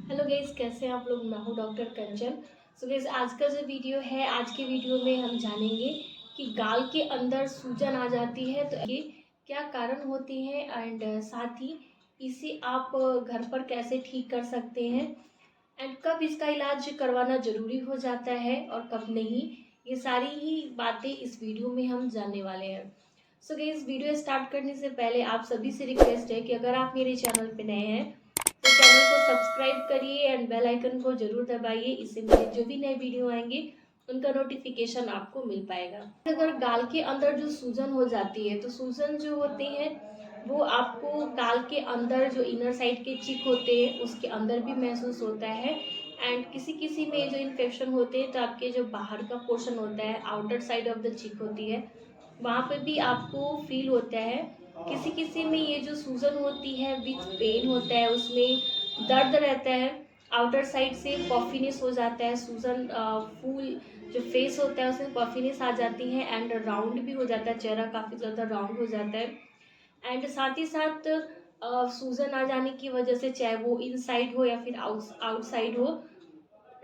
Hello guys, कैसे हैं आप लोग। मैं हूँ डॉक्टर कंचन। सो गाइस, आज का जो वीडियो है, आज के वीडियो में हम जानेंगे कि गाल के अंदर सूजन आ जाती है तो ये क्या कारण होती है एंड साथ ही इसे आप घर पर कैसे ठीक कर सकते हैं एंड कब इसका इलाज करवाना ज़रूरी हो जाता है और कब नहीं। ये सारी ही बातें इस वीडियो में हम जानने वाले हैं। सो गाइस, वीडियो स्टार्ट करने से पहले आप सभी से रिक्वेस्ट है कि अगर आप मेरे चैनल पे नए हैं तो चैनल को सब्सक्राइब करिए एंड बेल आइकन को जरूर दबाइए। इससे मेरे जो भी नए वीडियो आएंगे उनका नोटिफिकेशन आपको मिल पाएगा। अगर गाल के अंदर जो सूजन हो जाती है तो सूजन जो होते हैं वो आपको गाल के अंदर जो इनर साइड के चिक होते हैं उसके अंदर भी महसूस होता है एंड किसी किसी में जो इन्फेक्शन होते हैं तो आपके जो बाहर का पोर्शन होता है, आउटर साइड ऑफ द चिक होती है, वहाँ पे भी आपको फील होता है। किसी किसी में ये जो सूजन होती है विथ पेन होता है, उसमें दर्द रहता है, आउटर साइड से पफिनेस हो जाता है, सूजन फूल जो फेस होता है उसमें पफिनेस आ जाती है एंड राउंड भी हो जाता है, चेहरा काफ़ी ज़्यादा राउंड हो जाता है एंड साथ ही साथ सूजन आ जाने की वजह से चाहे वो इनसाइड हो या फिर आउटसाइड हो,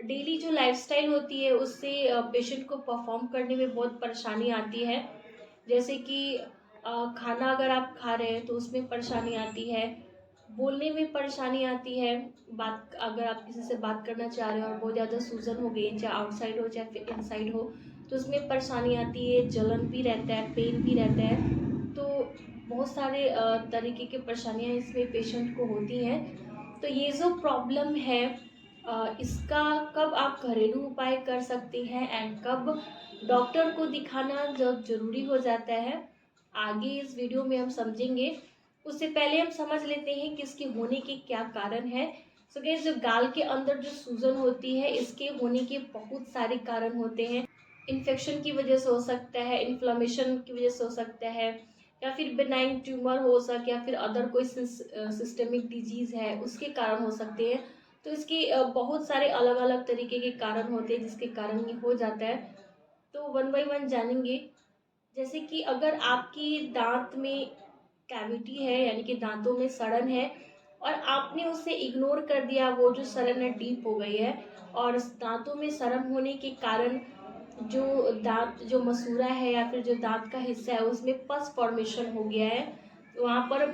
डेली जो लाइफस्टाइल होती है उससे पेशेंट को परफॉर्म करने में बहुत परेशानी आती है। जैसे कि खाना अगर आप खा रहे हैं तो उसमें परेशानी आती है, बोलने में परेशानी आती है, बात अगर आप किसी से बात करना चाह रहे हो और बहुत ज़्यादा सूजन हो गई, चाहे आउटसाइड हो चाहे फिर इनसाइड हो, तो उसमें परेशानी आती है, जलन भी रहता है, पेन भी रहता है। तो बहुत सारे तरीके की परेशानियाँ इसमें पेशेंट को होती हैं। तो ये जो प्रॉब्लम है इसका कब आप घरेलू उपाय कर सकते हैं एंड कब डॉक्टर को दिखाना जब जरूरी हो जाता है, आगे इस वीडियो में हम समझेंगे। उससे पहले हम समझ लेते हैं कि इसके होने के क्या कारण है। सो गाइस, जो गाल के अंदर जो सूजन होती है इसके होने के बहुत सारे कारण होते हैं। इन्फेक्शन की वजह से हो सकता है, इन्फ्लामेशन की वजह से हो सकता है, या फिर बेनाइन ट्यूमर हो सके, या फिर अदर कोई सिस्टमिक डिजीज है उसके कारण हो सकते हैं। तो इसके बहुत सारे अलग अलग तरीके के कारण होते हैं जिसके कारण ये हो जाता है। तो वन बाय वन जानेंगे। जैसे कि अगर आपकी दांत में कैविटी है, यानी कि दांतों में सड़न है और आपने उसे इग्नोर कर दिया, वो जो सड़न है डीप हो गई है और दांतों में सड़न होने के कारण जो दांत जो मसूड़ा है या फिर जो दांत का हिस्सा है उसमें पस फॉर्मेशन हो गया है, वहाँ पर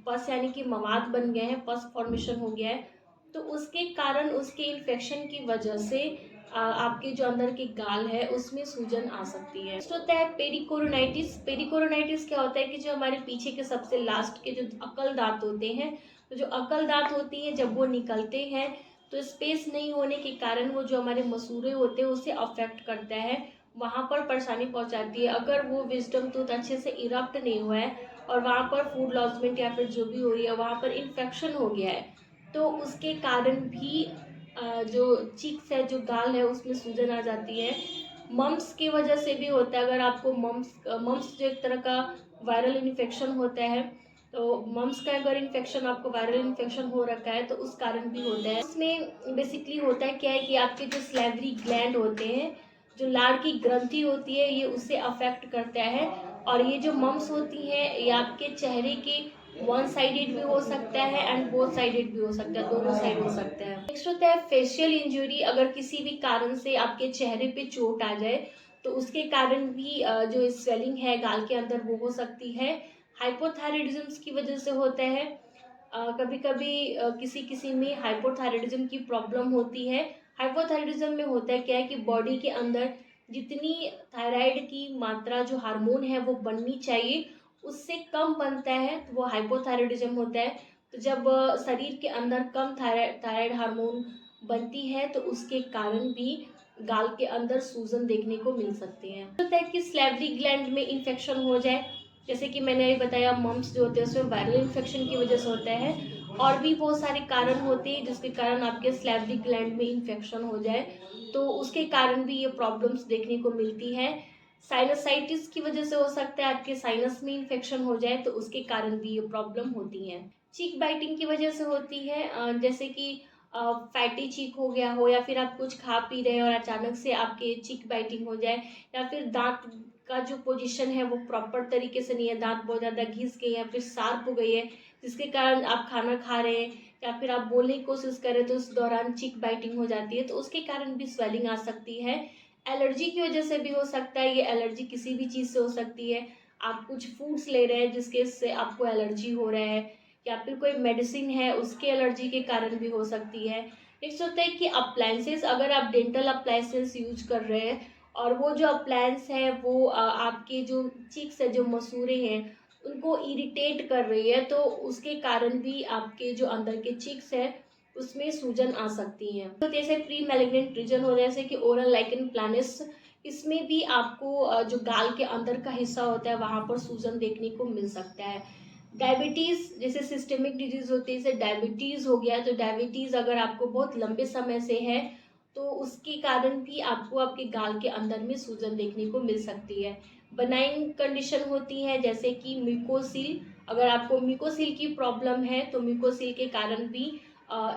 पस यानी कि मवाद बन गए हैं, पस फॉर्मेशन हो गया है। तो उसके कारण उसके इन्फेक्शन की वजह से आपके जो अंदर की गाल है उसमें सूजन आ सकती है। नेक्स्ट होता है पेरिकोरोनाइटिस। पेरिकोरोनाइटिस क्या होता है कि जो हमारे पीछे के सबसे लास्ट के जो अकल दांत होते हैं, तो जो अकल दांत होती है जब वो निकलते हैं तो स्पेस नहीं होने के कारण वो जो हमारे मसूड़े होते हैं उसे अफेक्ट करता है, वहाँ पर परेशानी पहुँचाती है। अगर वो विजडम टूथ अच्छे से इरप्ट नहीं हुआ है और वहाँ पर फूड लॉन्चमेंट या फिर जो भी हो रही है वहाँ पर इन्फेक्शन हो गया है, तो उसके कारण भी जो चीक्स है, जो गाल है उसमें सूजन आ जाती है। मम्स की वजह से भी होता है। अगर आपको मम्स जो एक तरह का वायरल इन्फेक्शन होता है, तो मम्स का अगर इन्फेक्शन, आपको वायरल इन्फेक्शन हो रखा है तो उस कारण भी होता है। उसमें बेसिकली होता है क्या है कि आपके जो स्लेवरी ग्लैंड होते हैं, जो लार की ग्रंथि होती है, ये उससे अफेक्ट करता है। और ये जो मम्स होती हैं ये आपके चेहरे की वन साइडेड भी हो सकता है एंड बोथ साइडेड भी हो सकता है, दोनों साइड हो सकता है। नेक्स्ट होता है फेशियल इंजरी। अगर किसी भी कारण से आपके चेहरे पे चोट आ जाए तो उसके कारण भी जो स्वेलिंग है गाल के अंदर वो हो सकती है। हाइपोथायराइडिज्म की वजह से होता है। कभी कभी किसी किसी में हाइपोथायराइडिज्म की प्रॉब्लम होती है। हाइपोथायराइडिज्म में होता है क्या है कि बॉडी के अंदर जितनी थायराइड की मात्रा जो हार्मोन है वो बननी चाहिए उससे कम बनता है, तो वो हाइपोथायराइडिज्म होता है। तो जब शरीर के अंदर कम थायराइड हार्मोन बनती है तो उसके कारण भी गाल के अंदर सूजन देखने को मिल सकते हैं। होता है कि स्लेवरी ग्लैंड में इन्फेक्शन हो जाए, जैसे कि मैंने अभी बताया मम्स जो होते हैं उसमें वायरल इन्फेक्शन की वजह से होता है। और भी बहुत सारे कारण होते हैं जिसके कारण आपके स्लेवरी ग्लैंड में इन्फेक्शन हो जाए, तो उसके कारण भी ये प्रॉब्लम्स देखने को मिलती है। साइनसाइटिस की वजह से हो सकता है आपके साइनस में इन्फेक्शन हो जाए, तो उसके कारण भी ये प्रॉब्लम होती है। चीक बाइटिंग की वजह से होती है, जैसे कि फैटी चीक हो गया हो, या फिर आप कुछ खा पी रहे हो और अचानक से आपके चीक बाइटिंग हो जाए, या फिर दांत का जो पोजीशन है वो प्रॉपर तरीके से नहीं है, दांत बहुत ज़्यादा घिस गई है या फिर शार्प हो गई है जिसके कारण आप खाना खा रहे हैं, या फिर आप बोलने की कोशिश करें तो उस दौरान चिक बाइटिंग हो जाती है, तो उसके कारण भी स्वेलिंग आ सकती है। एलर्जी की वजह से भी हो सकता है, ये एलर्जी किसी भी चीज़ से हो सकती है। आप कुछ फूड्स ले रहे हैं जिसके से आपको एलर्जी हो रहा है, या फिर कोई मेडिसिन है उसके एलर्जी के कारण भी हो सकती है। नेक्स्ट होता है कि अप्लायंसेस, अगर आप डेंटल अप्लायंसेस यूज कर रहे हैं और वो जो अप्लायंस है वो आपके जो चिक्स है, जो मसूड़े हैं, उनको इरिटेट कर रही है, तो उसके कारण भी आपके जो अंदर के चिक्स है उसमें सूजन आ सकती है। तो जैसे प्री मैलिग्नेंट रीजन हो, जैसे कि ओरल लाइकन प्लानिस, इसमें भी आपको जो गाल के अंदर का हिस्सा होता है वहां पर सूजन देखने को मिल सकता है। डायबिटीज, जैसे सिस्टेमिक डिजीज होती है, जैसे डायबिटीज हो गया, तो डायबिटीज अगर आपको बहुत लंबे समय से है तो उसके कारण भी आपको आपके गाल के अंदर में सूजन देखने को मिल सकती है। बनाइन कंडीशन होती है जैसे कि म्यूकोसील, अगर आपको म्यूकोसील की प्रॉब्लम है तो म्यूकोसील के कारण भी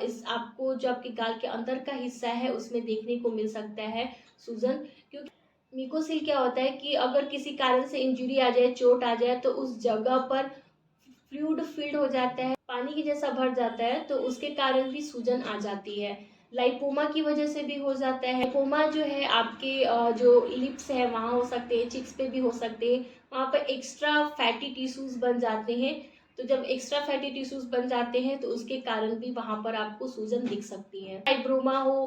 इस आपको जो आपके गाल के अंदर का हिस्सा है उसमें देखने को मिल सकता है सूजन। क्योंकि म्यूकोसील क्या होता है कि अगर किसी कारण से इंजरी आ जाए, चोट आ जाए, तो उस जगह पर फ्लूइड फील्ड हो जाता है, पानी की जैसा भर जाता है, तो उसके कारण भी सूजन आ जाती है। लाइपोमा की वजह से भी हो जाता है। लाइपोमा जो है आपके जो लिप्स है वहाँ हो सकते हैं, चिक्स पे भी हो सकते हैं, वहाँ पर एक्स्ट्रा फैटी टिश्यूज बन जाते हैं। तो जब एक्स्ट्रा फैटी टिश्यूज बन जाते हैं तो उसके कारण भी वहाँ पर आपको सूजन दिख सकती है। फाइब्रोमा हो,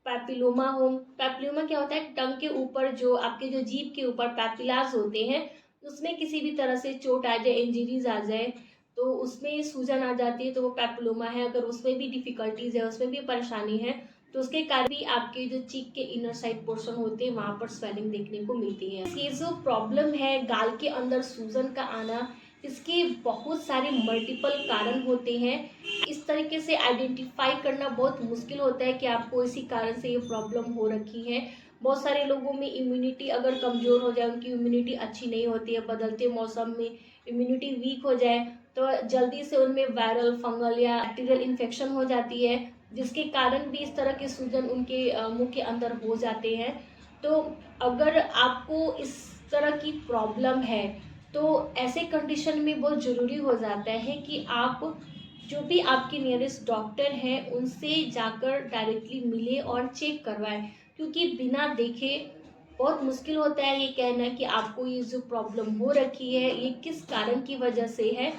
पैपिलोमा हो, पैपिलोमा क्या होता है, टंग के ऊपर जो आपके जो जीभ के ऊपर पैपिलास होते हैं उसमें किसी भी तरह से चोट आ जाए, इंजरीज आ जाए, तो उसमें सूजन आ जाती है, तो वो पैपिलोमा है। अगर उसमें भी डिफिकल्टीज है, उसमें भी परेशानी है, तो उसके कारण भी आपके जो चीक के इनर साइड पोर्शन होते हैं वहां पर स्वेलिंग देखने को मिलती है। ये जो प्रॉब्लम है गाल के अंदर सूजन का आना, इसके बहुत सारे मल्टीपल कारण होते हैं। इस तरीके से आइडेंटिफाई करना बहुत मुश्किल होता है कि आपको इसी कारण से ये प्रॉब्लम हो रखी है। बहुत सारे लोगों में इम्यूनिटी अगर कमज़ोर हो जाए, उनकी इम्यूनिटी अच्छी नहीं होती है, बदलते मौसम में इम्यूनिटी वीक हो जाए तो जल्दी से उनमें वायरल, फंगल या बैक्टीरियल इन्फेक्शन हो जाती है, जिसके कारण भी इस तरह के सूजन उनके मुंह के अंदर हो जाते हैं। तो अगर आपको इस तरह की प्रॉब्लम है तो ऐसे कंडीशन में बहुत ज़रूरी हो जाता है कि आप जो भी आपके नियरेस्ट डॉक्टर हैं उनसे जाकर डायरेक्टली मिले और चेक करवाएं, क्योंकि बिना देखे बहुत मुश्किल होता है ये कहना कि आपको ये जो प्रॉब्लम हो रखी है ये किस कारण की वजह से है।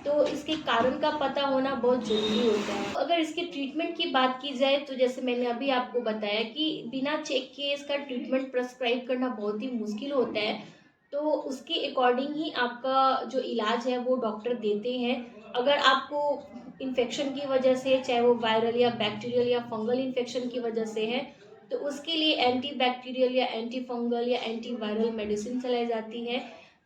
तो इसके कारण का पता होना बहुत ज़रूरी होता है। अगर इसके ट्रीटमेंट की बात की जाए तो जैसे मैंने अभी आपको बताया कि बिना चेक किए इसका ट्रीटमेंट प्रेस्क्राइब करना बहुत ही मुश्किल होता है, तो उसके अकॉर्डिंग ही आपका जो इलाज है वो डॉक्टर देते हैं। अगर आपको इन्फेक्शन की वजह से, चाहे वो वायरल या बैक्टीरियल या फंगल इन्फेक्शन की वजह से है, तो उसके लिए एंटी बैक्टीरियल या एंटी फंगल या एंटी वायरल मेडिसिन चलाई जाती है।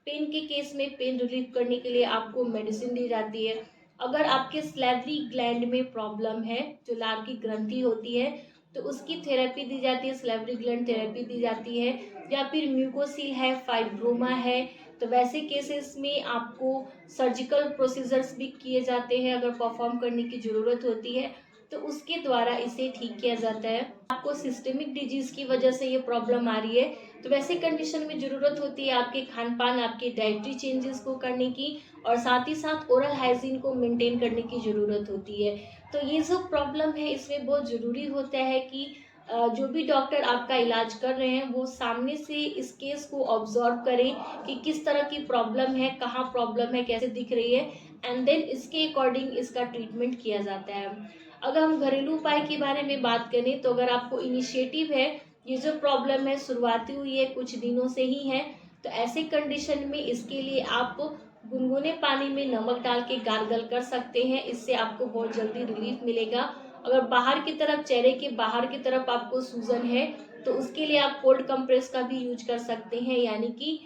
पेन के केस में पेन रिलीफ करने के लिए आपको मेडिसिन दी जाती है। अगर आपके स्लेवरी ग्लैंड में प्रॉब्लम है, जो लार की ग्रंथि होती है, तो उसकी थेरेपी दी जाती है, स्लेवरी ग्लैंड थेरेपी दी जाती है। या फिर म्यूकोसील है, फाइब्रोमा है, तो वैसे केसेस में आपको सर्जिकल प्रोसीजर्स भी किए जाते हैं अगर परफॉर्म करने की ज़रूरत होती है, तो उसके द्वारा इसे ठीक किया जाता है। आपको सिस्टेमिक डिजीज की वजह से ये प्रॉब्लम आ रही है, तो वैसे कंडीशन में ज़रूरत होती है आपके खान पान, आपके डाइटरी चेंजेस को करने की, और साथ ही साथ ओरल हाइजीन को मेंटेन करने की ज़रूरत होती है। तो ये जो प्रॉब्लम है इसमें बहुत ज़रूरी होता है कि जो भी डॉक्टर आपका इलाज कर रहे हैं वो सामने से इस केस को ऑब्जर्व करें कि किस तरह की प्रॉब्लम है, कहाँ प्रॉब्लम है, कैसे दिख रही है, एंड देन इसके अकॉर्डिंग इसका ट्रीटमेंट किया जाता है। अगर हम घरेलू उपाय के बारे में बात करें तो अगर आपको इनिशिएटिव है, ये जो प्रॉब्लम है शुरुआती हुई है, कुछ दिनों से ही है, तो ऐसे कंडीशन में इसके लिए आप गुनगुने पानी में नमक डाल के गार्गल कर सकते हैं, इससे आपको बहुत जल्दी रिलीफ मिलेगा। अगर बाहर की तरफ, चेहरे के बाहर की तरफ आपको सूजन है तो उसके लिए आप कोल्ड कंप्रेस का भी यूज कर सकते हैं, यानी कि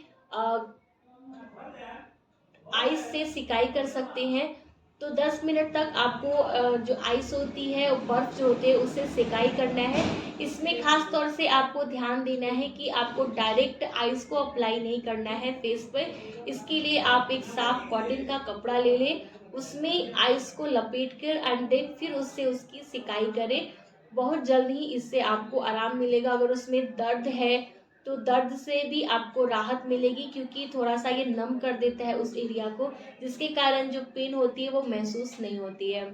आइस से सिकाई कर सकते हैं। तो 10 मिनट तक आपको जो आइस होती है, बर्फ जो होती है, उससे सिकाई करना है। इसमें खास तौर से आपको ध्यान देना है कि आपको डायरेक्ट आइस को अप्लाई नहीं करना है फेस पे। इसके लिए आप एक साफ कॉटन का कपड़ा ले लें, उसमें आइस को लपेट कर एंड देन फिर उससे उसकी सिकाई करें। बहुत जल्द ही इससे आपको आराम मिलेगा। अगर उसमें दर्द है तो दर्द से भी आपको राहत मिलेगी, क्योंकि थोड़ा सा ये नम कर देता है उस एरिया को, जिसके कारण जो पेन होती है वो महसूस नहीं होती है।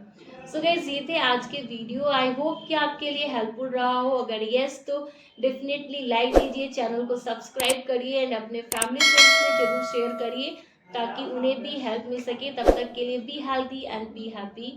सो गाइस, ये थे आज के वीडियो। आई होप कि आपके लिए हेल्पफुल रहा हो। अगर यस तो डेफिनेटली लाइक कीजिए, चैनल को सब्सक्राइब करिए एंड अपने फैमिली फ्रेंड्स में जरूर शेयर करिए, ताकि उन्हें भी हेल्प मिल सके। तब तक के लिए be healthy and be happy.